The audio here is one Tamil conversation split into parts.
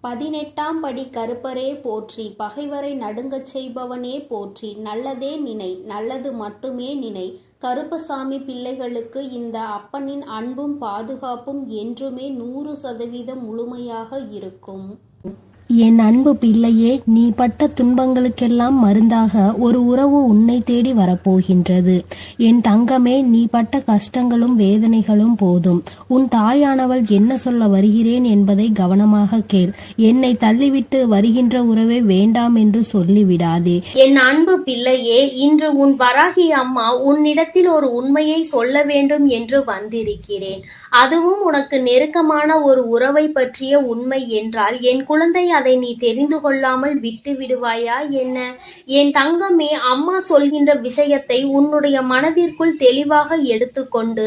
18ஆம் படி கருப்பரே போற்றி, பகைவரை நடுங்கச் செய்பவனே போற்றி, நல்லதே நினை, நல்லது மட்டுமே நினை. கருப்பசாமி பிள்ளைகளுக்கு இந்த அப்பனின் அன்பும் பாதுகாப்பும் என்றுமே 100% முழுமையாக இருக்கும். என் அன்பு பிள்ளையே, நீ பட்ட துன்பங்களுக்கெல்லாம் மருந்தாக ஒரு உறவு உன்னை தேடி வரப்போகின்றது. என் தங்கமே, நீ பட்ட கஷ்டங்களும் வேதனைகளும் போதும். உன் தாயானவள் என்ன சொல்ல வருகிறேன் என்பதை கவனமாக கேள். என்னை தள்ளிவிட்டு வருகின்ற உறவே வேண்டாம் என்று சொல்லிவிடாதே. என் அன்பு பிள்ளையே, இன்று உன் வராகி அம்மா உன்னிடத்தில் ஒரு உண்மையை சொல்ல வேண்டும் என்று வந்திருக்கிறேன். அதுவும் உனக்கு நெருக்கமான ஒரு உறவை பற்றிய உண்மை என்றால், என் குழந்தை, அதை நீ தெரிந்து கொள்ளாமல் விட்டு விடுவாயா என்ன? என் தங்கமே, அம்மா சொல்கின்ற விஷயத்தை உன்னுடைய மனதிற்குள் தெளிவாக எடுத்துக்கொண்டு,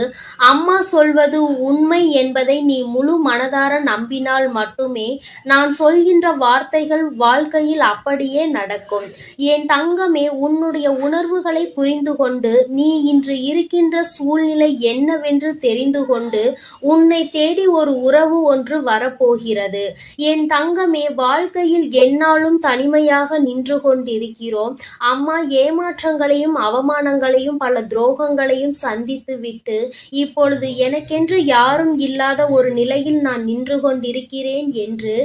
அம்மா சொல்வது உண்மை என்பதை நீ முழு மனதார நம்பினால் மட்டுமே நான் சொல்கின்ற வார்த்தைகள் வாழ்க்கையில் அப்படியே நடக்கும். என் தங்கமே, உன்னுடைய உணர்வுகளை புரிந்து கொண்டு, நீ இன்று இருக்கின்ற சூழ்நிலை என்னவென்று தெரிந்து கொண்டு உன்னை தேடி ஒரு உறவு ஒன்று வரப்போகிறது. என் தங்கமே, வாழ்க்கையில் எந்நாளும் தனிமையாக நின்று கொண்டிருக்கிறோம். அம்மா ஏமாற்றங்களையும் அவமானங்களையும் பல துரோகங்களையும் சந்தித்து விட்டு இப்பொழுது எனக்கென்று யாரும் இல்லாத ஒரு நிலையில் நான் நின்று கொண்டிருக்கிறேன் என்று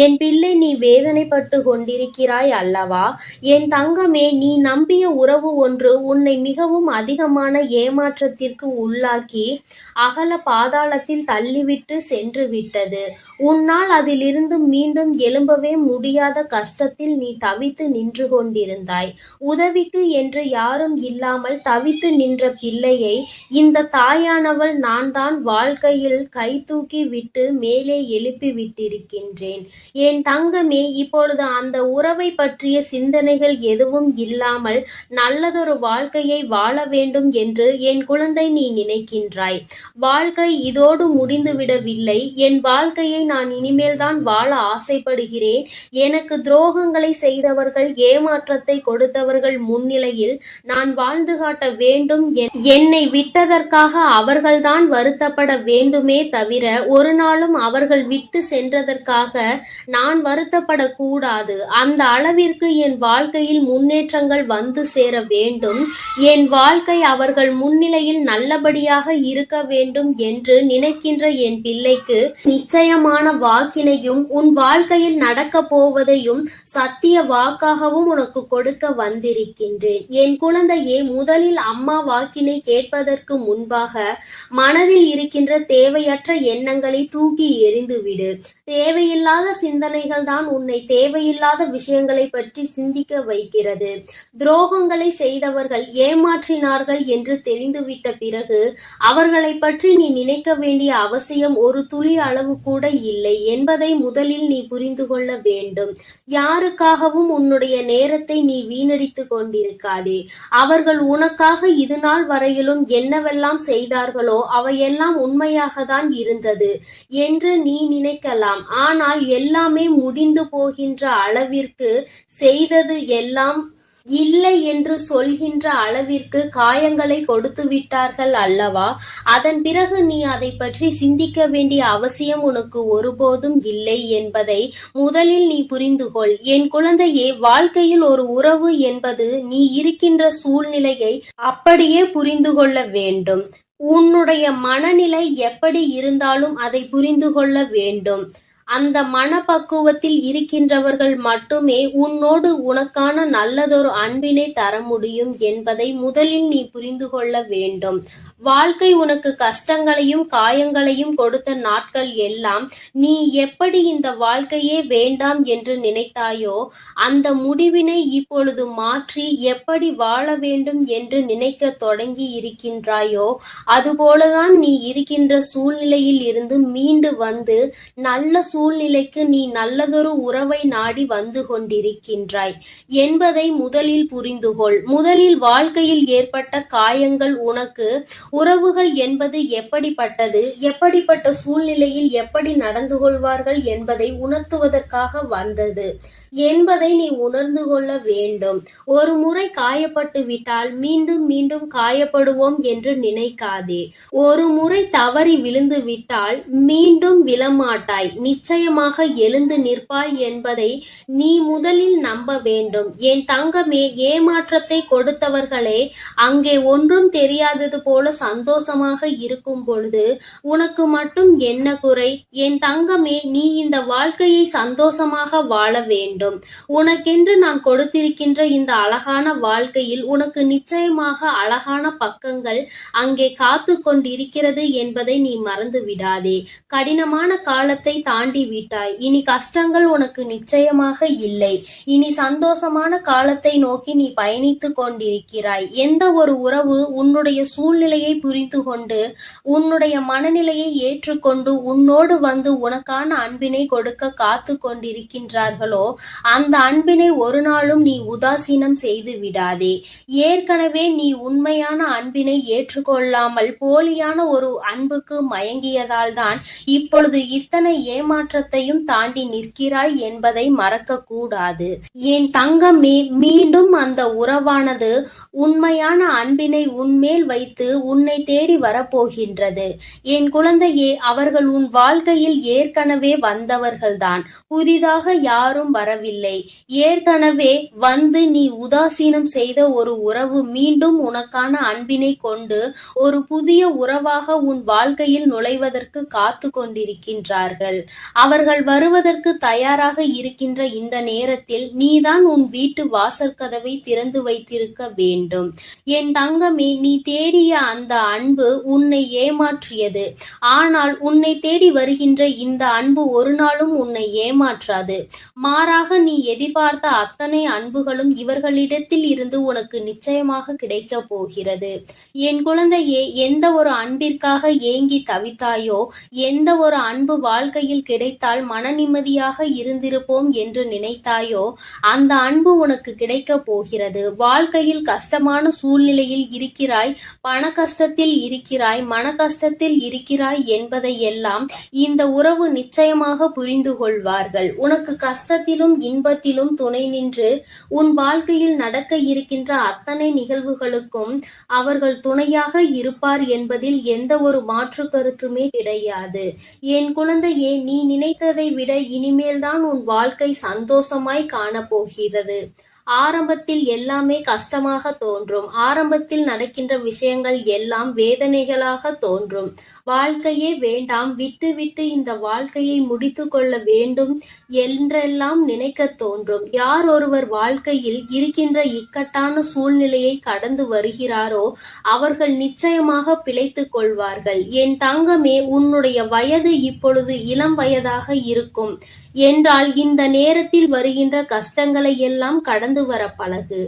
என் பிள்ளை நீ வேதனைப்பட்டு கொண்டிருக்கிறாய் அல்லவா? என் தங்கமே, நீ நம்பிய உறவு ஒன்று உன்னை மிகவும் அதிகமான ஏமாற்றத்திற்கு உள்ளாக்கி அகல பாதாளத்தில் தள்ளிவிட்டு சென்று விட்டது. உன்னால் அதிலிருந்து மீண்டும் எழும்பவே முடியாத கஷ்டத்தில் நீ தவித்து நின்று கொண்டிருந்தாய். உதவிக்கு என்று யாரும் இல்லாமல் தவித்து நின்ற பிள்ளையை இந்த தாயானவள் நான் தான் வாழ்க்கையில் கை தூக்கி விட்டு மேலே எழுப்பி விட்டிருக்கின்றேன். என் தங்கமே, இப்பொழுது அந்த உறவை பற்றிய சிந்தனைகள் எதுவும் இல்லாமல் நல்லதொரு வாழ்க்கையை வாழ வேண்டும் என்று என் குழந்தை நீ நினைக்கின்றாய். வாழ்க்கை இதோடு முடிந்துவிடவில்லை. என் வாழ்க்கையை நான் இனிமேல் தான் வாழ ஆசைப்படுகிறேன். எனக்கு துரோகங்களை செய்தவர்கள், ஏமாற்றத்தை கொடுத்தவர்கள் முன்னிலையில் நான் வாழ்ந்து காட்ட வேண்டும். என்னை விட்டதற்காக அவர்கள்தான் வருத்தப்பட வேண்டுமே தவிர ஒரு நாளும் அவர்கள் விட்டு சென்றதற்காக நான் வருத்தப்படக்கூடாது. அந்த அளவிற்கு என் வாழ்க்கையில் முன்னேற்றங்கள் வந்து சேர வேண்டும். என் வாழ்க்கை அவர்கள் முன்னிலையில் நல்லபடியாக இருக்க வேண்டும் என்று நினைக்கின்ற என் பிள்ளைக்கு நிச்சயமான வாக்கினையும் உன் வாழ்க்கையில் நடக்க போவதையும் சத்திய வாக்காகவும் உனக்கு கொடுக்க வந்திருக்கின்றேன். என் குழந்தையே, முதலில் அம்மா வாக்கினை கேட்பதற்கு முன்பாக மனதில் இருக்கின்ற தேவையற்ற எண்ணங்களை தூக்கி எறிந்துவிடு. தேவையில்லாத சிந்தனைகள் தான் உன்னை தேவையில்லாத விஷயங்களை பற்றி சிந்திக்க வைக்கிறது. துரோகங்களை செய்தவர்கள், ஏமாற்றினார்கள் என்று தெரிந்துவிட்ட பிறகு அவர்களை பற்றி நீ நினைக்க வேண்டிய அவசியம் ஒரு துளி அளவு கூட இல்லை என்பதை முதலில் நீ புரிந்து கொள்ள வேண்டும். யாருக்காகவும் உன்னுடைய நேரத்தை நீ வீணடித்து கொண்டிருக்காதே. அவர்கள் உனக்காக இது நாள் வரையிலும் என்னவெல்லாம் செய்தார்களோ அவையெல்லாம் உண்மையாக தான் இருந்தது என்று நீ நினைக்கலாம். ஆனால் எல்லாமே முடிந்து போகின்ற அளவிற்கு செய்தது எல்லாம் இல்லை என்று சொல்கின்ற அளவிற்கு காயங்களை கொடுத்து விட்டார்கள் அல்லவா? அதன் பிறகு நீ அதை பற்றி சிந்திக்க வேண்டிய அவசியம் உனக்கு ஒருபோதும் இல்லை என்பதை முதலில் நீ புரிந்து கொள். என் குழந்தையே, வாழ்க்கையில் ஒரு உறவு என்பது நீ இருக்கின்ற சூழ்நிலையை அப்படியே புரிந்து கொள்ள வேண்டும். உன்னுடைய மனநிலை எப்படி இருந்தாலும் அதை புரிந்து கொள்ள வேண்டும். அந்த மனப்பக்குவத்தில் இருக்கின்றவர்கள் மட்டுமே உன்னோடு உனக்கான நல்லதொரு அன்பினை தர முடியும் என்பதை முதலில் நீ புரிந்து கொள்ள வேண்டும். வாழ்க்கை உனக்கு கஷ்டங்களையும் காயங்களையும் கொடுத்த நாட்கள் எல்லாம் நீ எப்படி இந்த வாழ்க்கையே வேண்டாம் என்று நினைத்தாயோ அந்த முடிவினை இப்பொழுது மாற்றி எப்படி வாழ வேண்டும் என்று நினைக்க தொடங்கி இருக்கின்றாயோ அதுபோலதான் நீ இருக்கின்ற சூழ்நிலையில் இருந்து மீண்டு வந்து நல்ல சூழ்நிலைக்கு நீ நல்லதொரு உறவை நாடி வந்து கொண்டிருக்கின்றாய் என்பதை முதலில் புரிந்துகொள். முதலில் வாழ்க்கையில் ஏற்பட்ட காயங்கள் உனக்கு உறவுகள் என்பது எப்படிப்பட்டது, எப்படிப்பட்ட சூழ்நிலையில் எப்படி நடந்து கொள்வார்கள் என்பதை உணர்த்துவதற்காக வந்தது என்பதை நீ உணர்ந்து கொள்ள வேண்டும். ஒரு முறை காயப்பட்டு விட்டால் மீண்டும் மீண்டும் காயப்படுவோம் என்று நினைக்காதே. ஒரு முறை தவறி விழுந்து விட்டால் மீண்டும் விழமாட்டாய், நிச்சயமாக எழுந்து நிற்பாய் என்பதை நீ முதலில் நம்ப வேண்டும். என் தங்கமே, ஏமாற்றத்தை கொடுத்தவர்களே அங்கே ஒன்றும் தெரியாதது போல சந்தோஷமாக இருக்கும் பொழுது உனக்கு மட்டும் என்ன குறை? என் தங்கமே, நீ இந்த வாழ்க்கையை சந்தோஷமாக வாழ வேண்டும். உனக்கென்று நான் கொடுத்திருக்கின்ற இந்த அழகான வாழ்க்கையில் உனக்கு நிச்சயமாக அழகான பக்கங்கள் அங்கே காத்து கொண்டிருக்கிறது என்பதை நீ மறந்து விடாதே. கடினமான காலத்தை தாண்டி விட்டாய், இனி கஷ்டங்கள் உனக்கு நிச்சயமாக இல்லை. இனி சந்தோஷமான காலத்தை நோக்கி நீ பயணித்து கொண்டிருக்கிறாய். எந்த ஒரு உறவு உன்னுடைய சூழ்நிலையை புரிந்து கொண்டு உன்னுடைய மனநிலையை ஏற்றுக்கொண்டு உன்னோடு வந்து உனக்கான அன்பினை கொடுக்க காத்து கொண்டிருக்கின்றார்களோ அந்த அன்பினை ஒரு நாளும் நீ உதாசீனம் செய்து விடாதே. ஏற்கனவே நீ உண்மையான அன்பினை ஏற்றுக்கொள்ளாமல் போலியான ஒரு அன்புக்கு மயங்கியதால் தான் இப்பொழுது இத்தனை ஏமாற்றத்தையும் தாண்டி நிற்கிறாய் என்பதை மறக்க கூடாது. என் தங்கமே, மீண்டும் அந்த உறவானது உண்மையான அன்பினை உன்மேல் வைத்து உன்னை தேடி வரப்போகின்றது. என் குழந்தையே, அவர்கள் உன் வாழ்க்கையில் ஏற்கனவே வந்தவர்கள்தான், புதிதாக யாரும் வரவில்லை. ஏற்கனவே வந்து நீ உதாசீனம் செய்த ஒரு உறவு மீண்டும் உனக்கான அன்பினை கொண்டு ஒரு புதிய உறவாக உன் வாழ்க்கையில் நுழைவதற்கு காத்து கொண்டிருக்கின்றார்கள். அவர்கள் வருவதற்கு தயாராக இருக்கின்ற இந்த நேரத்தில் நீதான் உன் வீட்டு வாசல் கதவை திறந்து வைத்திருக்க வேண்டும். என் தங்கமே, நீ தேடிய அந்த அன்பு உன்னை ஏமாற்றியது. ஆனால் உன்னை தேடி வருகின்ற இந்த அன்பு ஒரு நாளும் உன்னை ஏமாற்றாது. மாறாக நீ எதிர்பார்த்த அத்தனை அன்புகளும் இவர்களிடத்தில் இருந்து உனக்கு நிச்சயமாக கிடைக்க போகிறது. என் குழந்தையே, எந்த ஒரு அன்பிற்காக ஏங்கி தவித்தாயோ, எந்த ஒரு அன்பு வாழ்க்கையில் கிடைத்தால் மன நிம்மதியாக இருந்திருப்போம் என்று நினைத்தாயோ அந்த அன்பு உனக்கு கிடைக்க போகிறது. வாழ்க்கையில் கஷ்டமான சூழ்நிலையில் இருக்கிறாய், பண கஷ்டத்தில் இருக்கிறாய், மன கஷ்டத்தில் இருக்கிறாய் என்பதை எல்லாம் இந்த உறவு நிச்சயமாக புரிந்து கொள்வார்கள். உனக்கு கஷ்டத்திலும் இன்பத்திலும் துணை நின்று உன் வாழ்க்கையில் நடக்க இருக்கின்ற அத்தனை நிகழ்வுகளுக்கும் அவர்கள் துணையாக இருப்பார் என்பதில் எந்த ஒரு மாற்று கருத்துமே கிடையாது. என் குழந்தையே, நீ நினைத்ததை விட இனிமேல்தான் உன் வாழ்க்கை சந்தோஷமாய் காணப்போகிறது. ஆரம்பத்தில் எல்லாமே கஷ்டமாக தோன்றும். ஆரம்பத்தில் நடக்கின்ற விஷயங்கள் எல்லாம் வேதனைகளாக தோன்றும். வாழ்க்கையே வேண்டாம், விட்டு விட்டு இந்த வாழ்க்கையை முடித்து கொள்ள வேண்டும் என்றெல்லாம் நினைக்க தோன்றும். யார் ஒருவர் வாழ்க்கையில் இருக்கின்ற இக்கட்டான சூழ்நிலையை கடந்து வருகிறாரோ அவர்கள் நிச்சயமாக பிழைத்துக் கொள்வார்கள். என் தங்கமே, உன்னுடைய வயது இப்பொழுது இளம் வயதாக இருக்கும் என்றால் இந்த நேரத்தில் வருகின்ற கஷ்டங்களை எல்லாம் கடந்து வர பழகு.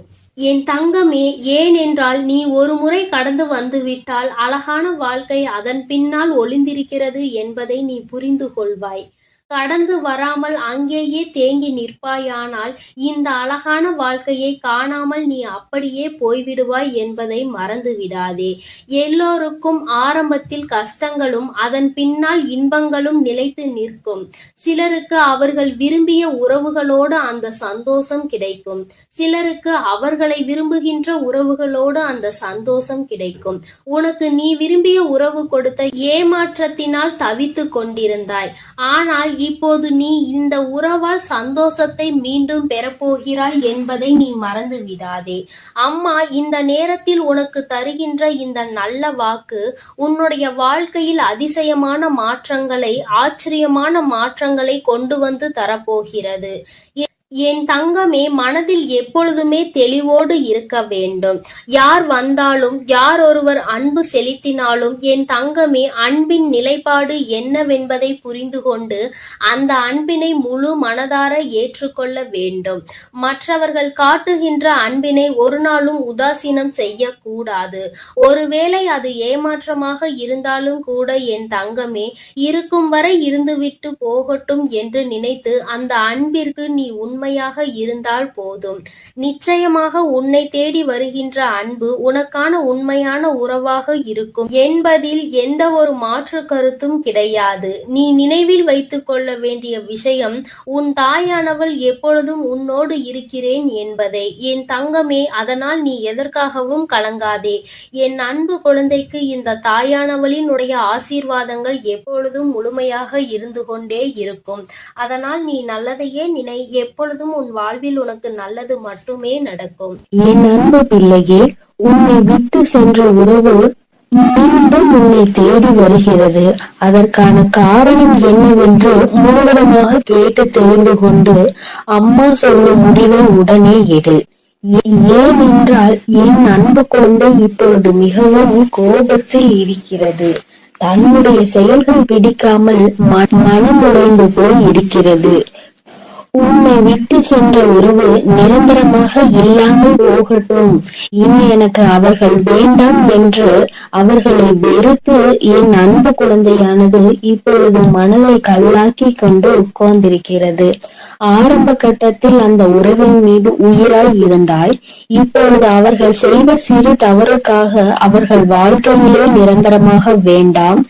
என் தங்கமே, ஏனென்றால் நீ ஒரு முறை கடந்து வந்துவிட்டால் அழகான வாழ்க்கை அதன் பின்னால் ஒளிந்திருக்கிறது என்பதை நீ புரிந்து கொள்வாய். கடந்து வராமல் அங்கேயே தேங்கி நிற்பாயானால் இந்த அழகான வாழ்க்கையை காணாமல் நீ அப்படியே போய்விடுவாய் என்பதை மறந்து விடாதே. எல்லோருக்கும் ஆரம்பத்தில் கஷ்டங்களும் அதன் பின்னால் இன்பங்களும் நிலைத்து நிற்கும். சிலருக்கு அவர்கள் விரும்பிய உறவுகளோடு அந்த சந்தோஷம் கிடைக்கும், சிலருக்கு அவர்களை விரும்புகின்ற உறவுகளோடு அந்த சந்தோஷம் கிடைக்கும். உனக்கு நீ விரும்பிய உறவு கொடுத்த ஏமாற்றத்தினால் தவித்து கொண்டிருந்தாய். ஆனால் இப்போது நீ இந்த உறவால் சந்தோஷத்தை மீண்டும் பெறப்போகிறாய் என்பதை நீ மறந்து விடாதே. அம்மா இந்த நேரத்தில் உனக்கு தருகின்ற இந்த நல்ல வாக்கு உன்னுடைய வாழ்க்கையில் அதிசயமான மாற்றங்களை, ஆச்சரியமான மாற்றங்களை கொண்டு வந்து தரப்போகிறது. என் தங்கமே, மனதில் எப்பொழுதுமே தெளிவோடு இருக்க வேண்டும். யார் வந்தாலும், யார் ஒருவர் அன்பு செலுத்தினாலும் என் தங்கமே, அன்பின் நிலைப்பாடு என்னவென்பதை புரிந்து கொண்டு அந்த அன்பினை முழு மனதார ஏற்றுக்கொள்ள வேண்டும். மற்றவர்கள் காட்டுகின்ற அன்பினை ஒரு நாளும் உதாசீனம் செய்யக்கூடாது. ஒருவேளை அது ஏமாற்றமாக இருந்தாலும் கூட என் தங்கமே, இருக்கும் வரை இருந்துவிட்டு போகட்டும் என்று நினைத்து அந்த அன்பிற்கு நீ உண்மையாக இருந்தால் போதும். நிச்சயமாக உன்னை தேடி வருகின்ற அன்பு உனக்கான உண்மையான உறவாக இருக்கும் என்பதில் எந்த ஒரு மாற்று கருத்தும் கிடையாது. நீ நினைவில் வைத்துக் கொள்ள வேண்டிய விஷயம், உன் தாயானவள் எப்பொழுதும் உன்னோடு இருக்கிறேன் என்பதை. என் தங்கமே, அதனால் நீ எதற்காகவும் கலங்காதே. என் அன்பு குழந்தைக்கு இந்த தாயானவளினுடைய ஆசீர்வாதங்கள் எப்பொழுதும் முழுமையாக இருந்து கொண்டே இருக்கும். அதனால் நீ நல்லதையே நினை. எப்பொழுதும் உன் வாழ்வில் உனக்கு நல்லது மட்டுமே நடக்கும். என் அன்பு பிள்ளையே, உன்னை விட்டு சென்ற உறவு மீண்டும் உன்னை தேடி வருகிறது. அதற்கான காரணம் என்னவென்று முழுவதுமாக கேட்டு தெரிந்து கொண்டு அம்மா சொல்லும் முடிவை உடனே எடு. ஏனென்றால் என் அன்பு குழந்தை இப்பொழுது மிகவும் கோபத்தில் இருக்கிறது. தன்னுடைய செயல்கள் பிடிக்காமல் மனம் உடைந்து போய் இருக்கிறது. உன்னை விட்டு சென்ற உறவு நிரந்தரமாக இல்லாமல் போகட்டும், இனி எனக்கு அவர்கள் வேண்டாம் என்று அவர்களை வெறுத்து என் அன்பு குழந்தையானது இப்பொழுது மனதை கல்லாக்கி கொண்டு உட்கார்ந்திருக்கிறது. ஆரம்ப கட்டத்தில் அந்த உறவின் மீது உயிராய் இருந்தாய். இப்பொழுது அவர்கள் செய்த சிறு தவறுக்காக அவர்கள் வாழ்க்கையிலே நிரந்தரமாக வேண்டாம்.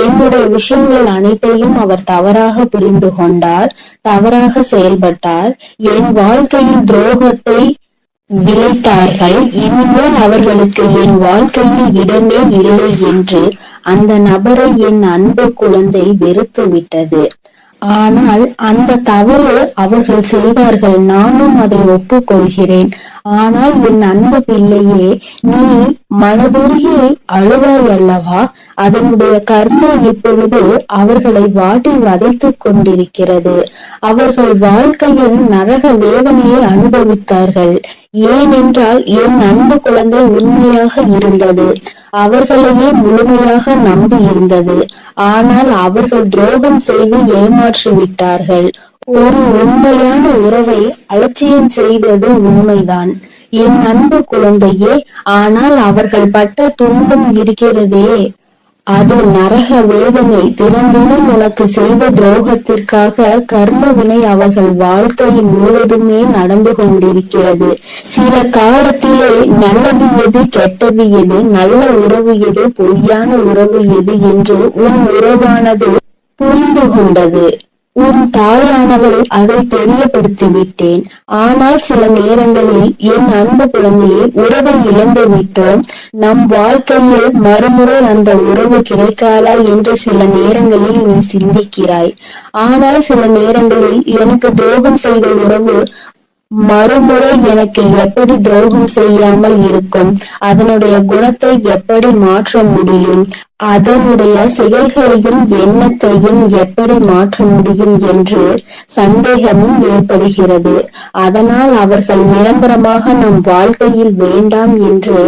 என்னுடைய விஷயங்கள் அனைத்தையும் அவர் தவறாக புரிந்து கொண்டார், தவறாக செயல்பட்டார், என் வாழ்க்கையில் துரோகத்தை விளைத்தார்கள். இனிமேல் அவர்களுக்கு என் வாழ்க்கையில் இடமே இல்லை என்று அந்த நபரை என் அன்பு குழந்தை வெறுத்து விட்டது. ஆனால் அந்த தவறு அவர்கள் செய்தார்கள், நானும் அதை ஒப்புக்கொள்கிறேன். ஆனால் என் அன்பு பிள்ளையே, நீ மனதுருகி அழுவாய் அல்லவா? அதனுடைய கர்மம் இப்பொழுது அவர்களை வாட்டி வதைத்துக் கொண்டிருக்கிறது. அவர்கள் வாழ்க்கையில் நரக வேதனையை அனுபவித்தார்கள். ஏனென்றால் என் அன்பு குழந்தை உண்மையாக இருந்தது, அவர்களையே முழுமையாக நம்பி இருந்தது. ஆனால் அவர்கள் துரோகம் செய்து ஏமாற்றி விட்டார்கள். ஒரு உண்மையான உறவை அலட்சியம் செய்தது உண்மைதான் என் அன்பு குழந்தையே. ஆனால் அவர்கள் பட்ட துன்பம் இருக்கிறதே, அது நரக வேதனை. தினம் உனக்கு செய்த துரோகத்திற்காக கர்ம வினை அவர்கள் வாழ்க்கையில் முழுவதுமே நடந்து கொண்டிருக்கிறது. சில காலத்திலே நல்லது எது, கெட்டது எது, நல்ல உறவு எது, பொய்யான உறவு எது என்று உன் உறவானது புரிந்து கொண்டது. உன் தாயானவள் அதை தெரியப்படுத்தி விட்டேன். ஆனால் சில நேரங்களில் என் அன்பு குழந்தையை உறவை இழந்து விட்டோம். நம் வாழ்க்கையில் மறுமுறை அந்த உறவு கிடைக்காதா என்று சில நேரங்களில் நீ சிந்திக்கிறாய். ஆனால் சில நேரங்களில் எனக்கு துரோகம் செய்த உறவு மறுமுறை எனக்கு எப்படி துரோகம் செய்யாமல் இருக்கும்? அதனுடைய குணத்தை எப்படி மாற்ற முடியும்? அதனுடைய செயல்களையும் எண்ணத்தையும் எப்படி மாற்ற முடியும் என்று சந்தேகமும் ஏற்படுகிறது. அதனால் அவர்கள் நிரந்தரமாக நம் வாழ்க்கையில் வேண்டாம் என்று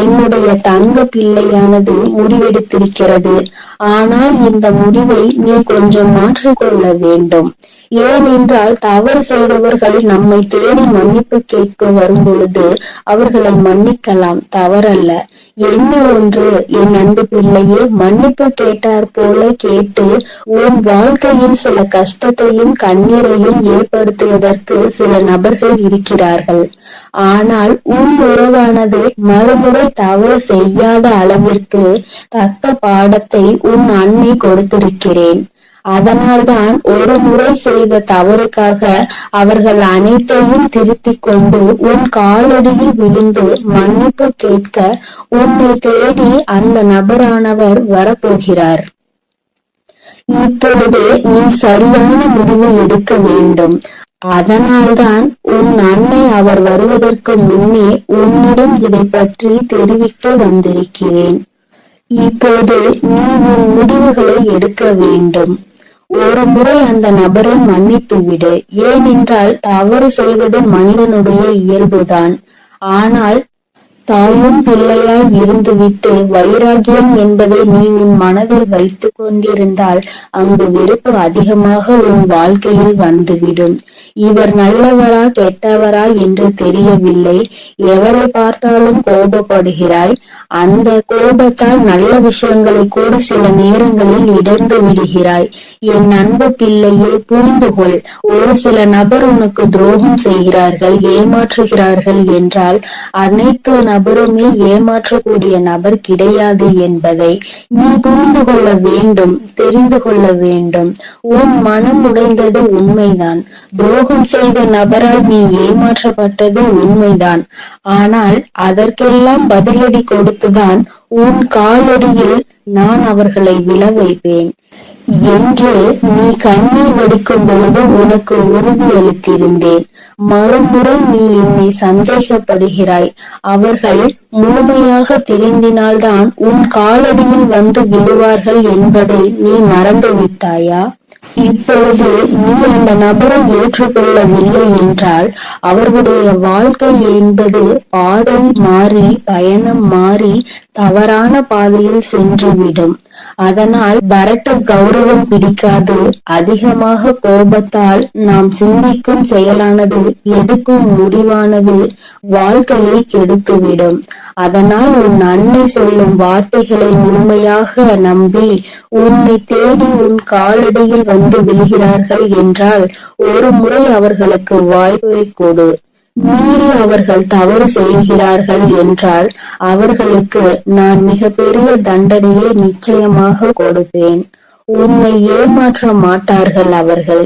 என்னுடைய தங்க பிள்ளையானது முடிவெடுத்திருக்கிறது. ஆனால் இந்த முடிவை நீ கொஞ்சம் மாற்றிக்கொள்ள வேண்டும். ஏனென்றால் தவறு செய்தவர்கள் நம்மை தேடி மன்னிப்பு கேட்க வரும் பொழுது அவர்களை மன்னிக்கலாம், தவறல்ல. என்ன ஒன்று என் அன்பு பிள்ளையே, மன்னிப்பு கேட்டார் போல கேட்டு உன் வாழ்க்கையில் சில கஷ்டத்தையும் கண்ணீரையும் ஏற்படுத்துவதற்கு சில நபர்கள் இருக்கிறார்கள். ஆனால் உன் உறவானது மறுமுறை தவறு செய்யாத அளவிற்கு தக்க பாடத்தை உன் அன்னை கொடுத்திருக்கிறேன். அதனால்தான் ஒரு முறை செய்த தவறுக்காக அவர்கள் அனைத்தையும் திருத்திக் கொண்டு உன் காலடியில் விழுந்து மன்னிப்பு கேட்க உன்னை தேடி அந்த நபரானவர் வரப்போகிறார். இப்பொழுது நீ சரியான முடிவு எடுக்க வேண்டும். அதனால்தான் உன் அன்னை அவர் வருவதற்கு முன்னே உன்னிடம் இதை பற்றி தெரிவிக்க வந்திருக்கிறேன். இப்போது நீ உன் முடிவுகளை எடுக்க வேண்டும். ஒரு முறை அந்த நபரை மன்னித்து விடு. ஏனென்றால் தவறு செய்வது மனிதனுடைய இயல்புதான். ஆனால் தாயும் பிள்ளையாய் இருந்துவிட்டு வைராகியம் என்பதை நீ உன் மனதில் வைத்துக் கொண்டிருந்தால் அங்கு வெறுப்பு அதிகமாக உன் வாழ்க்கையில் வந்துவிடும். இவர் நல்லவரா கெட்டவரா என்று தெரியவில்லை. எவரை பார்த்தாலும் கோபப்படுகிறாய். அந்த கோபத்தால் நல்ல விஷயங்களை கூட சில நேரங்களில் இழந்து விடுகிறாய். என் அன்பு பிள்ளையை புரிந்துகொள். ஒரு சில நபர் உனக்கு துரோகம் செய்கிறார்கள், ஏமாற்றுகிறார்கள் என்றால் அனைத்து நபருமே ஏமாற்றக்கூடிய நபர் கிடையாது என்பதை நீ புரிந்து கொள்ள வேண்டும், தெரிந்து கொள்ள வேண்டும். உன் மனம் உடைந்தது உண்மைதான். துரோகம் செய்த நபரால் நீ ஏமாற்றப்பட்டது உண்மைதான். ஆனால் அதற்கெல்லாம் பதிலடி கொடுத்துதான் உன் காலடியில் நான் அவர்களை விழ வைப்பேன் என்று நீ கண்ணீர் வடிக்கும் பொழுது உனக்கு உறுதியளித்திருந்தேன். மறுமுறை நீ என்னை சந்தேகப்படுகிறாய். அவர்கள் முழுமையாக திருந்தினால்தான் உன் காலடியில் வந்து விழுவார்கள் என்பதை நீ மறந்து விட்டாயா? இப்பொழுது நீ அந்த நபரை ஏற்றுக்கொள்ளவில்லை என்றால் அவர்களுடைய வாழ்க்கை என்பது பாதை மாறி, பயணம் மாறி தவறான பாதையில் சென்றுவிடும். அதனால் வரட்டு கௌரவம் பிடிக்காது. அதிகமாக கோபத்தால் நாம் சிந்திக்கும் செயலானது, எடுக்கும் முடிவானது வாழ்க்கையை கெடுத்துவிடும். அதனால் உன் அன்னை சொல்லும் வார்த்தைகளை முழுமையாக நம்பி உன்னை தேடி உன் காலடியில் வந்து விழுகிறார்கள் என்றால் ஒரு முறை அவர்களுக்கு வாய்ப்பை கொடு. மீறி அவர்கள் தவறு செய்கிறார்கள் என்றால் அவர்களுக்கு நான் மிகப்பெரிய தண்டனையை நிச்சயமாக கொடுப்பேன். உன்னை ஏமாற்ற மாட்டார்கள் அவர்கள்.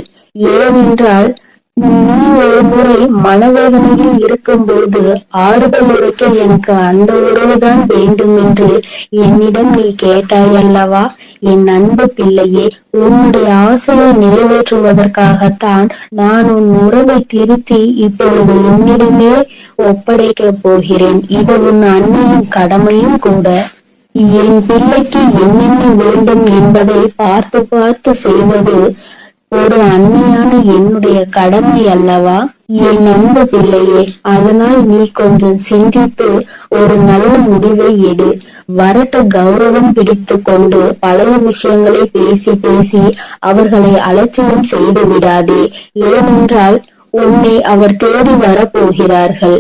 ஏனென்றால் நீ ஒரு முறை மனவேதனையில் இருக்கும்போது ஆறுதல் உரைக்க எனக்கு அந்த உறவுதான் வேண்டும் என்று என்னிடம் நீ கேட்டாய் அல்லவா? என் அன்பு பிள்ளையே, உன்னுடைய ஆசையை நிறைவேற்றுவதற்காகத்தான் நான் உன் உறவை திருத்தி இப்பொழுது உன்னிடமே ஒப்படைக்கப் போகிறேன். இது உன் அன்னையின் கடமையும் கூட. என் பிள்ளைக்கு என்னென்ன வேண்டும் என்பதை பார்த்து பார்த்து செய்வது ஒரு அன்னையான என்னுடைய கடமை அல்லவா? என் அன்பு பிள்ளையே, அதனால் நீ கொஞ்சம் சிந்தித்து ஒரு நல்ல முடிவை எடு. வரட்டு கௌரவம் பிடித்து கொண்டு பழைய விஷயங்களை பேசி பேசி அவர்களை அலட்சியம் செய்து விடாதே. ஏனென்றால் உன்னை அவர் தேடி வரப்போகிறார்கள்.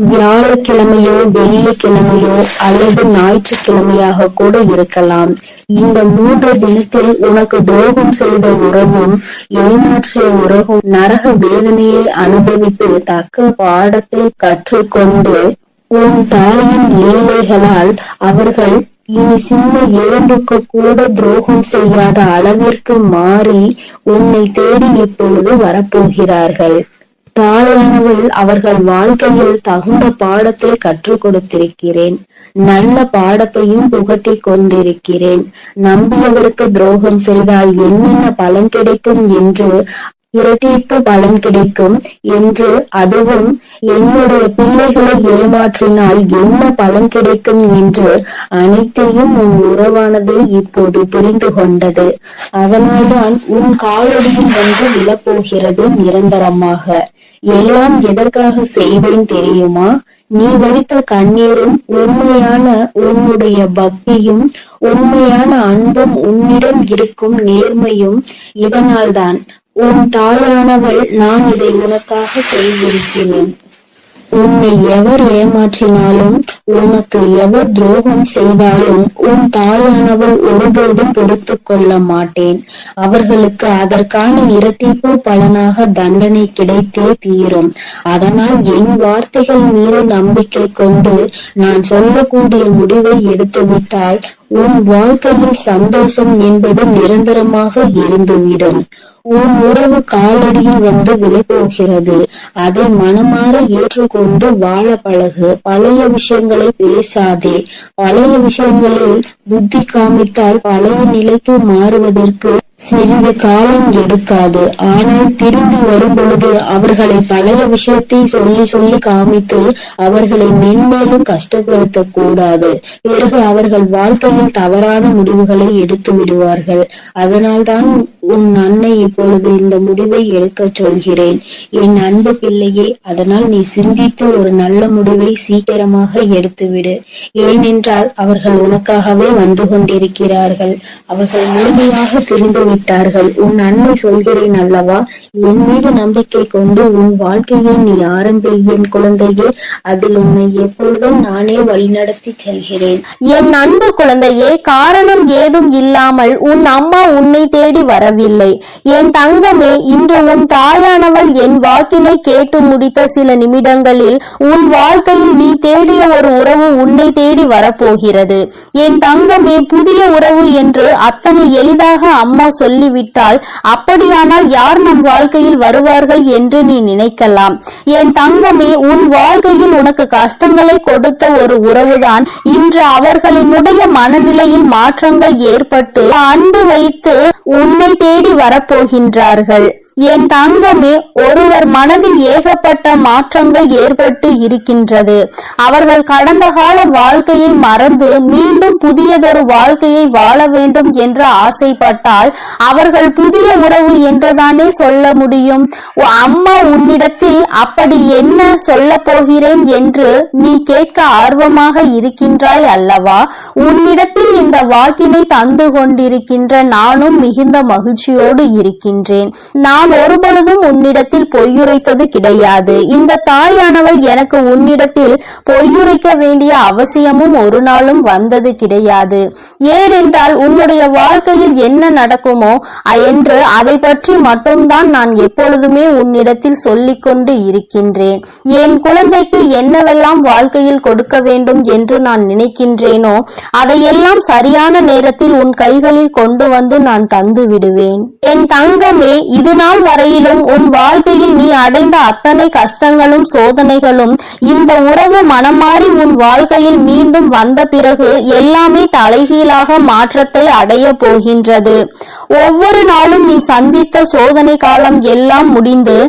வியாழக்கிழமையோ வெள்ளிக்கிழமையோ அல்லது ஞாயிற்றுக்கிழமையாக கூட இருக்கலாம். இந்த 3 தினத்தில் உனக்கு துரோகம் செய்த உறவும் ஏமாற்றிய உறவும் நரக வேதனையை அனுபவித்து தக்க பாடத்தை கற்றுக்கொண்டு உன் தாயின் லீலைகளால் அவர்கள் இனி சின்ன எறும்புக்கு கூட துரோகம் செய்யாத அளவிற்கு மாறி உன்னை தேடி இப்பொழுது வரப்போகிறார்கள். தாயானவள் அவர்கள் வாழ்க்கையில் தகுந்த பாடத்தை கற்றுக் கொடுத்திருக்கிறேன். நல்ல பாடத்தையும் புகட்டி கொண்டிருக்கிறேன். நம்பியவருக்கு துரோகம் செய்தால் என்னென்ன பலன் கிடைக்கும் என்று, இரட்டிப்பு பலன் கிடைக்கும் என்று, அதுவும் என்னுடைய பிள்ளைகளை ஏமாற்றினால் என்ன பலன் கிடைக்கும் என்று அனைத்தையும் உன் உறவானது இப்போது புரிந்து கொண்டது. அதனால்தான் உன் காலடியில் வந்து விழப்போகிறது நிரந்தரமாக. எல்லாம் எதற்காக செய்வேன் தெரியுமா? நீ வடித்த கண்ணீரும் உண்மையான உன்னுடைய பக்தியும் உண்மையான அன்பும் உன்னிடம் இருக்கும் நேர்மையும் இதனால்தான். உன் தாயானவள் நான் இதை உனக்காக செய்திருக்கிறேன். உன்னை எவர் ஏமாற்றினாலும் உனக்கு எவர் துரோகம் செய்தாலும் உன் தாயானவள் ஒருபோதும் பொறுத்து கொள்ள மாட்டேன். அவர்களுக்கு அதற்கான இரட்டிப்பு பலனாக தண்டனை கிடைத்தே தீரும். அதனால் என் வார்த்தைகள் மீது நம்பிக்கை கொண்டு நான் சொல்லக்கூடிய முடிவை எடுத்துவிட்டால் உன் வாழ்க்கையில் சந்தோஷம் என்பது நிரந்தரமாக இருந்துவிடும். உன் உறவு காலடியில் வந்து விழப்போகிறது. அதை மனமாற ஏற்றுக்கொண்டு வாழ பழகு. பழைய விஷயங்களை பேசாதே. பழைய விஷயங்களில் புத்தி காமித்தால் பழைய நிலைக்கு மாறுவதற்கு சிறிது காலம் எடுக்காது. ஆனால் திரும்பி வரும் பொழுது அவர்களை பழைய விஷயத்தை சொல்லி சொல்லி காமித்து அவர்களை மென்மேலும் கஷ்டப்படுத்த கூடாது. பிறகு அவர்கள் வாழ்க்கையில் தவறான முடிவுகளை எடுத்து விடுவார்கள். அதனால்தான் உன் அன்னை இப்பொழுது இந்த முடிவை எடுக்க சொல்கிறேன். என் அன்பு பிள்ளையே, அதனால் நீ சிந்தித்து ஒரு நல்ல முடிவை சீக்கிரமாக எடுத்துவிடு. ஏனென்றால் அவர்கள் உனக்காகவே வந்து கொண்டிருக்கிறார்கள். அவர்கள் முழுமையாக திரும்பி விட்டார்கள். உன் அன்னை சொல்கிறேன் அல்லவா, என் மீது நம்பிக்கை கொண்டு உன் வாழ்க்கையை நீ ஆரம்பி என் குழந்தையே. அதில் உன்னை எப்பொழுதும் நானே வழிநடத்தி செல்கிறேன். என் அன்பு குழந்தையே, காரணம் ஏதும் இல்லாமல் உன் அம்மா உன்னை தேடி வரவில்லை. என் தங்கமே, இன்று உன் தாயானவள் என் வாக்கினை கேட்டு முடித்த சில நிமிடங்களில் உன் வாழ்க்கையில் நீ தேடிய ஒரு உறவு உன்னை தேடி வரப்போகிறது. என் தங்கமே, புதிய உறவு என்று அத்தனை எளிதாக அம்மா சொல்லிவிட்டால் அப்படியானால் யார் நம் வாழ்க்கையில் வருவார்கள் என்று நீ நினைக்கலாம். என் தங்கமே, உன் வாழ்க்கையில் உனக்கு கஷ்டங்களை கொடுத்த ஒரு உறவுதான் இன்று அவர்களினுடைய மனநிலையில் மாற்றங்கள் ஏற்பட்டு அன்பு வைத்து உன்னை தேடி வரப்போகின்றார்கள். என் தங்கமே, ஒருவர் மனதில் ஏகப்பட்ட மாற்றங்கள் ஏற்பட்டு இருக்கின்றது. அவர்கள் கடந்த கால வாழ்க்கையை மறந்து மீண்டும் புதியதொரு வாழ்க்கையை வாழ வேண்டும் என்று ஆசைப்பட்டால் அவர்கள் புதிய உறவு என்றுதானே சொல்ல முடியும். அம்மா உன்னிடத்தில் அப்படி என்ன சொல்ல போகிறேன் என்று நீ கேட்க ஆர்வமாக இருக்கின்றாய் அல்லவா? உன்னிடத்தில் இந்த வாக்கினை தந்து கொண்டிருக்கின்ற நானும் மிகுந்த மகிழ்ச்சியோடு இருக்கின்றேன். நான் ஒருபொழுதும் உன்னிடத்தில் பொய்யுரைத்தது கிடையாது. இந்த தாயானவள் எனக்கு உன்னிடத்தில் பொய்யுரைக்க வேண்டிய அவசியமும் ஒரு நாளும் வந்தது கிடையாது. ஏனென்றால் உன்னுடைய வாழ்க்கையில் என்ன நடக்குமோ என்று அதை பற்றி மட்டும்தான் நான் எப்பொழுதுமே உன்னிடத்தில் சொல்லிக் கொண்டு இருக்கின்றேன். என் குழந்தைக்கு என்னவெல்லாம் வாழ்க்கையில் கொடுக்க வேண்டும் என்று நான் நினைக்கின்றேனோ அதையெல்லாம் சரியான நேரத்தில் உன் கைகளில் கொண்டு வந்து நான் தந்து விடுவேன். என் தங்கமே, இது நாள் வரையிலும் உன் வாழ்க்கையில் நீ அடைந்த அத்தனை கஷ்டங்களும் சோதனைகளும் இந்த உறவு மனம் மாறி உன் வாழ்க்கையில் மீண்டும் வந்த பிறகு எல்லாமே தலைகீழாக மாற்றத்தை அடைய போகின்றது. ஒவ்வொரு நாளும் நீ சந்தித்த சோதனை காலம் எல்லாம் முடிந்து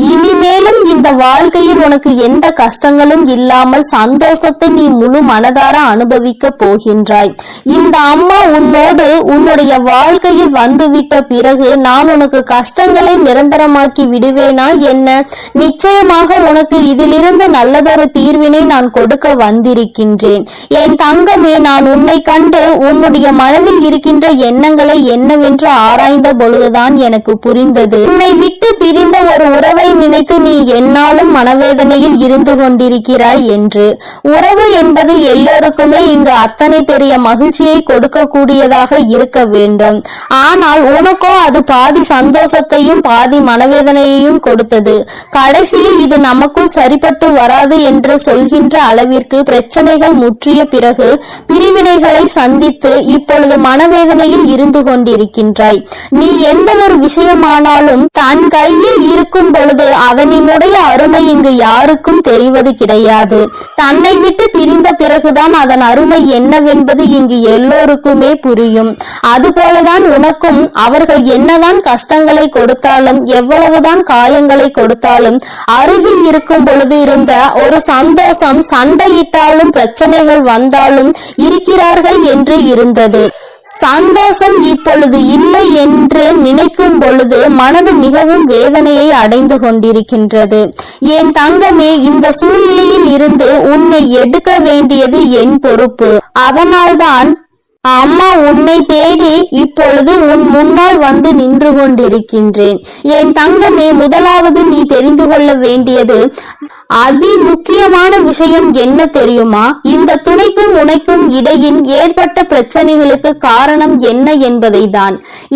இனிமேலும் இந்த வாழ்க்கையில் உனக்கு எந்த கஷ்டங்களும் இல்லாமல் சந்தோஷத்தை நீ முழு மனதார அனுபவிக்க போகின்றாய். இந்த அம்மா உன்னோடு உன்னுடைய வாழ்க்கையில் வந்துவிட்ட பிறகு நான் உனக்கு கஷ்டங்களை நிரந்தரமாக்கி விடுவேனா என்ன? நிச்சயமாக உனக்கு இதிலிருந்து நல்லதொரு தீர்வினை நான் கொடுக்க வந்திருக்கின்றேன். என் தங்கமே, நான் உன்னை கண்டு உன்னுடைய மனதில் இருக்கின்ற எண்ணங்களை என்னவென்று ஆராய்ந்த பொழுதுதான் எனக்கு புரிந்தது. உன்னை விட்டு பிரிந்த ஒரு உறவை நினைத்து நீ என்னாலும் மனவேதனையில் இருந்து கொண்டிருக்கிறாய் என்று. உறவு என்பது எல்லோருக்குமே இங்கு அத்தனை பெரிய மகிழ்ச்சியை கொடுக்க கூடியதாக இருக்க வேண்டும். ஆனால் உனக்கோ அது பாதி சந்தோஷத்தையும் பாதி மனவேதனையையும் கொடுத்தது. கடைசியில் இது நமக்குள் சரிப்பட்டு வராது என்று சொல்கின்ற அளவிற்கு பிரச்சனைகள் முற்றிய பிறகு பிரிவினைகளை சந்தித்து இப்பொழுது மனவேதனையில் இருந்து கொண்டிருக்கின்றாய். நீ எந்த ஒரு விஷயமானாலும் தன் கையில் இருக்கும் பொழுது அதனுடைய அருமை இங்கு யாருக்கும் தெரிவது கிடையாது. தன்னை விட்டு பிரிந்த பிறகுதான் அதன் அருமை என்னவென்பது இங்கு எல்லோருக்குமே புரியும். அதுபோலதான் உனக்கும் அவர்கள் என்னதான் கஷ்டங்களை கொடுத்தாலும் எவ்வளவுதான் காயங்களை கொடுத்தாலும் அருகில் இருக்கும் பொழுது இருந்த ஒரு சந்தோஷம் சண்டையிட்டாலும் பிரச்சனைகள் வந்தாலும் இருக்கிறார்கள் என்று இருந்தது. சந்தோஷம் இப்பொழுது இல்லை என்று நினைக்கும் பொழுது மனது மிகவும் வேதனையை அடைந்து கொண்டிருக்கின்றது. என் தங்கமே, இந்த சூழ்நிலையில் இருந்து உன்னை எடுக்க வேண்டியது என் பொறுப்பு. அதனால்தான் அம்மா உன்னை தேடி இப்பொழுது உன் முன்னால் வந்து நின்று கொண்டிருக்கின்றேன். என் தங்கமே, முதலாவது நீ தெரிந்து கொள்ள வேண்டியது அதி முக்கியமான விஷயம் என்ன தெரியுமா? இந்த துணைக்கும் உனக்கும் இடையில் ஏற்பட்ட பிரச்சனைகளுக்கு காரணம் என்ன என்பதை தான்.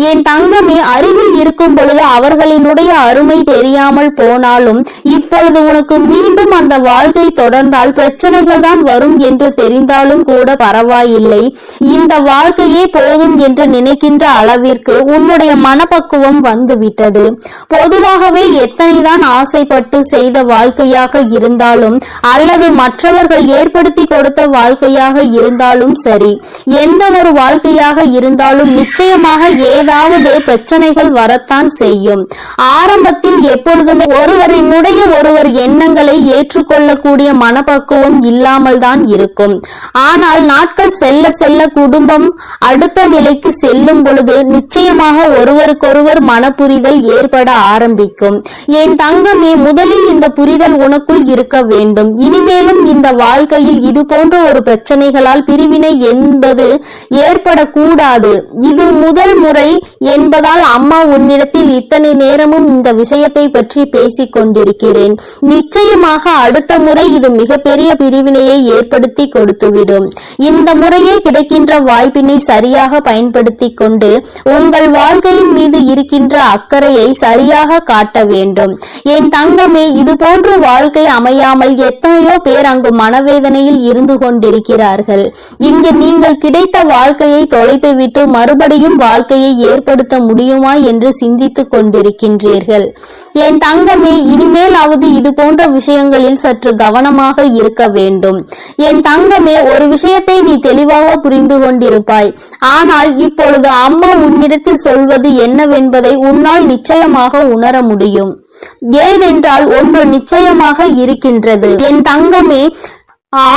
என் தங்கமே, அருகில் இருக்கும் பொழுது அவர்களினுடைய அருமை தெரியாமல் போனாலும் இப்பொழுது உனக்கு மீண்டும் அந்த வாழ்க்கை தொடர்ந்தால் பிரச்சனைகள் தான் வரும் என்று தெரிந்தாலும் கூட பரவாயில்லை. இந்த வாழ்க்கையே போதும் என்று நினைக்கின்ற அளவிற்கு உன்னுடைய மனப்பக்குவம் வந்துவிட்டது. பொதுவாகவே எத்தனைதான் ஆசைப்பட்டு செய்த வாழ்க்கையாக இருந்தாலும் அல்லது மற்றவர்கள் ஏற்படுத்தி கொடுத்த வாழ்க்கையாக இருந்தாலும் சரி, எந்த ஒரு வாழ்க்கையாக இருந்தாலும் நிச்சயமாக ஏதாவது பிரச்சனைகள் வரத்தான் செய்யும். ஆரம்பத்தில் எப்பொழுதுமே ஒருவரினுடைய ஒருவர் எண்ணங்களை ஏற்றுக்கொள்ளக்கூடிய மனப்பக்குவம் இல்லாமல் தான் இருக்கும். ஆனால் நாட்கள் செல்ல செல்ல குடும்பம் அடுத்த நிலைக்கு செல்லும் பொழுது நிச்சயமாக ஒருவருக்கொருவர் மனப்புரிதல் ஏற்பட ஆரம்பிக்கும். என் தங்கமே, முதலில் இந்த புரிதல் உனக்கு அவர்களுக்குள் இருக்க வேண்டும். இனிமேலும் இந்த வாழ்க்கையில் இது போன்ற ஒரு பிரச்சனைகளால் பிரிவினை என்பது ஏற்படக்கூடாது. இது முதல் முறை என்பதால் அம்மா உன்னிடத்தில் இத்தனை நேரமும் இந்த விஷயத்தை பற்றி பேசிக் கொண்டிருக்கிறேன். நிச்சயமாக அடுத்த முறை இது மிகப்பெரிய பிரிவினையை ஏற்படுத்தி கொடுத்துவிடும். இந்த முறையே கிடைக்கின்ற வாய்ப்பினை சரியாக பயன்படுத்தி கொண்டு உங்கள் வாழ்க்கையின் மீது இருக்கின்ற அக்கறையை சரியாக காட்ட வேண்டும். என் தங்கமே, இது போன்ற வாழ்க்கை அமையாமல் எத்தனையோ பேர் அங்கு மனவேதனையில் இருந்து கொண்டிருக்கிறார்கள். இங்கு நீங்கள் கிடைத்த வாழ்க்கையை தொலைத்துவிட்டு மறுபடியும் வாழ்க்கையை ஏற்படுத்த முடியுமா என்று சிந்தித்துக் கொண்டிருக்கின்றீர்கள். என் தங்கமே, இனிமேலாவது இது போன்ற விஷயங்களில் சற்று கவனமாக இருக்க வேண்டும். என் தங்கமே, ஒரு விஷயத்தை நீ தெளிவாக புரிந்து கொண்டிருப்பாய். ஆனால் இப்பொழுது அம்மா உன்னிடத்தில் சொல்வது என்னவென்பதை உன்னால் நிச்சயமாக உணர முடியும். ஏனென்றால் ஒன்று நிச்சயமாக இருக்கின்றது. என் தங்கமே,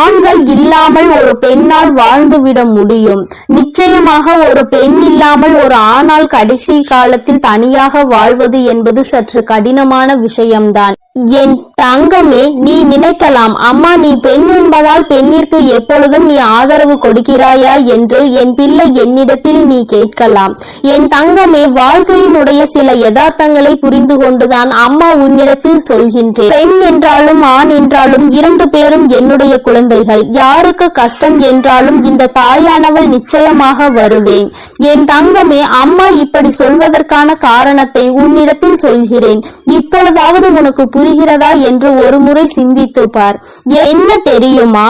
ஆண்கள் இல்லாமல் ஒரு பெண்ணால் வாழ்ந்துவிட முடியும். நிச்சயமாக ஒரு பெண் இல்லாமல் ஒரு ஆணால் கடைசி காலத்தில் தனியாக வாழ்வது என்பது சற்று கடினமான விஷயம்தான். என் தங்கமே, நீ நினைக்கலாம், அம்மா நீ பெண் என்பதால் பெண்ணிற்கு எப்பொழுதும் நீ ஆதரவு கொடுக்கிறாயா என்று என் பிள்ளை என்னிடத்தில் நீ கேட்கலாம். என் தங்கமே, வாழ்க்கையினுடைய சில யதார்த்தங்களை புரிந்து கொண்டுதான் அம்மா உன்னிடத்தில் சொல்கின்றேன். பெண் என்றாலும் ஆண் என்றாலும் இரண்டு பேரும் என்னுடைய குழந்தைகள். யாருக்கு கஷ்டம் என்றாலும் இந்த தாயானவள் நிச்சயமாக வருவேன். என் தங்கமே, அம்மா இப்படி சொல்வதற்கான காரணத்தை உன்னிடத்தில் சொல்கிறேன். இப்பொழுதாவது உனக்கு புரிகிறதா என்று ஒரு முறை சிந்தித்து பார். என்ன தெரியுமா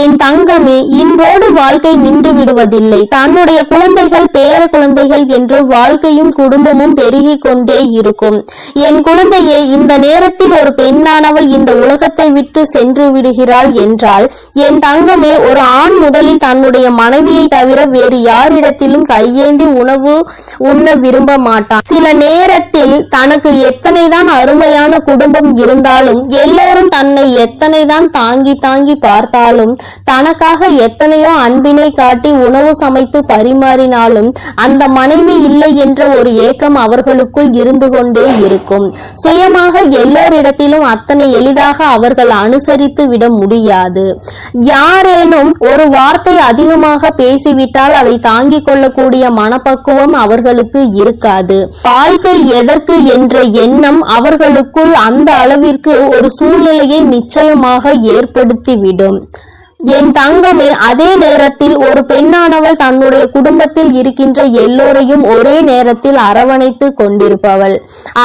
என் தங்கமே, இன்றோடு வாழ்க்கை நின்று விடுவதில்லை. தன்னுடைய குழந்தைகள் பேர குழந்தைகள் என்று வாழ்க்கையும் குடும்பமும் பெருகி கொண்டே இருக்கும். என் குழந்தையே, இந்த நேரத்தில் ஒரு பெண்ணானவள் இந்த உலகத்தை விட்டு சென்று விடுகிறாள் என்றால் என் தங்கமே, ஒரு ஆண் முதலில் தன்னுடைய மனைவியை தவிர வேறு யாரிடத்திலும் கையேந்தி உணவு உண்ண விரும்ப மாட்டான். சில நேரத்தில் தனக்கு எத்தனைதான் அருமையான குடும்பம் இருந்தாலும், எல்லோரும் தன்னை எத்தனைதான் தாங்கி தாங்கி பார்த்தாலும், தனக்காக எத்தனையோ அன்பினை காட்டி உணவு சமைத்து பரிமாறினாலும் அந்த மனைவி இல்லை என்ற ஒரு ஏக்கம் அவர்களுக்குள் இருந்து கொண்டே இருக்கும். சுயமாக எல்லோரிடத்திலும் அத்தனை எளிதாக அவர்கள் அனுசரித்து விட முடியாது. யாரேனும் ஒரு வார்த்தை அதிகமாக பேசிவிட்டால் அதை தாங்கிக் கொள்ளக்கூடிய மனப்பக்குவம் அவர்களுக்கு இருக்காது. வாழ்க்கை எதற்கு என்ற எண்ணம் அவர்களுக்குள் அந்த அளவிற்கு ஒரு சூழ்நிலையை நிச்சயமாக ஏற்படுத்திவிடும். என் தங்கமே, அதே நேரத்தில் ஒரு பெண்ணானவள் தன்னுடைய குடும்பத்தில் இருக்கின்ற எல்லோரையும் ஒரே நேரத்தில் அரவணைத்து கொண்டிருப்பவள்.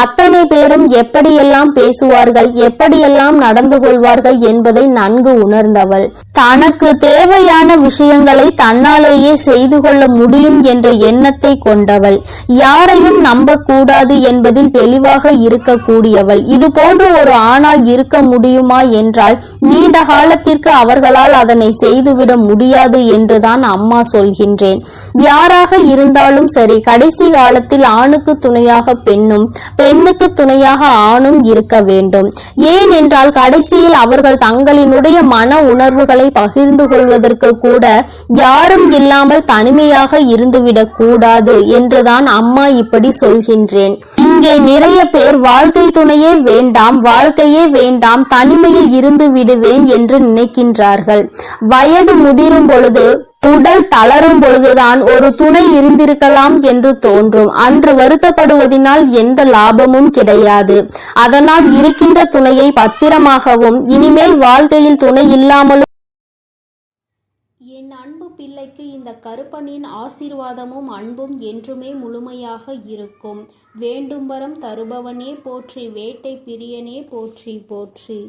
அத்தனை பேரும் எப்படியெல்லாம் பேசுவார்கள், எப்படியெல்லாம் நடந்து கொள்வார்கள் என்பதை நன்கு உணர்ந்தவள். தனக்கு தேவையான விஷயங்களை தன்னாலேயே செய்து கொள்ள முடியும் என்ற எண்ணத்தை கொண்டவள். யாரையும் நம்பக்கூடாது என்பதில் தெளிவாக இருக்கக்கூடியவள். இது போன்ற ஒரு ஆணால் இருக்க முடியுமா என்றால் நீண்ட காலத்திற்கு அவர்களால் அதனை செய்துவிட முடியாது என்றுதான் அம்மா சொல்கின்றேன். யாராக இருந்தாலும் சரி, கடைசி காலத்தில் ஆணுக்கு துணையாக பெண்ணும், பெண்ணுக்கு துணையாக ஆணும் இருக்க வேண்டும். ஏனென்றால் கடைசியில் அவர்கள் தங்களினுடைய மன உணர்வுகளை பகிர்ந்து கொள்வதற்கு கூட யாரும் இல்லாமல் தனிமையாக இருந்துவிடக் கூடாது என்றுதான் அம்மா இப்படி சொல்கின்றேன். இங்கே நிறைய பேர் வாழ்க்கை துணையே வேண்டாம், வாழ்க்கையே வேண்டாம், தனிமையில் இருந்து விடுவேன் என்று நினைக்கின்றார்கள். வயது முதிரும் பொழுது, உடல் தளரும் பொழுதுதான் ஒரு துணை இருந்திருக்கலாம் என்று தோன்றும். அன்று வருத்தப்படுவதனால் எந்த லாபமும் கிடையாது. அதனால் இருக்கின்ற துணையை பத்திரமாகவும், இனிமேல் வாழ்க்கையில் துணை இல்லாமலும். என் அன்பு பிள்ளைக்கு இந்த கருப்பனின் ஆசீர்வாதமும் அன்பும் என்றுமே முழுமையாக இருக்கும். வேண்டும் வரம் தருபவனே போற்றி, வேட்டை பிரியனே போற்றி போற்றி.